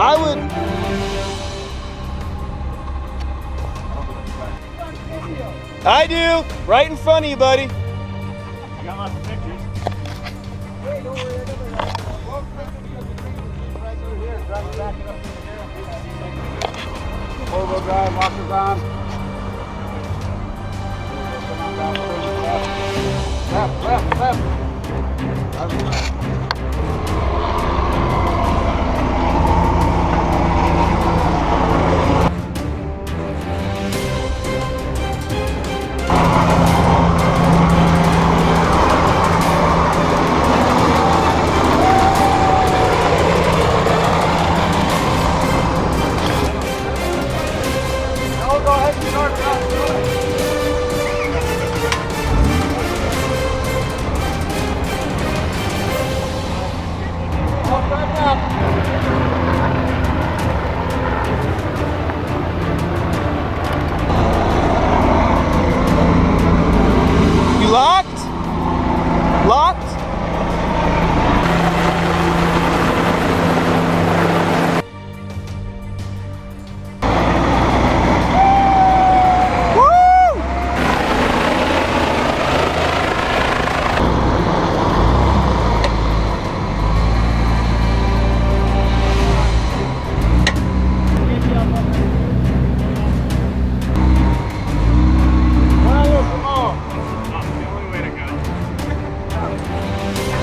I would. I do. Right in front of you, buddy. I got lots of pictures. Hey, don't worry, I got my right over here. Drive it back up in the air. Four-wheel drive, lockers on. Left, left, left. Drive it left. You locked? Locked? Woo!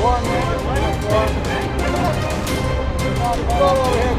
One minute, one. Over here,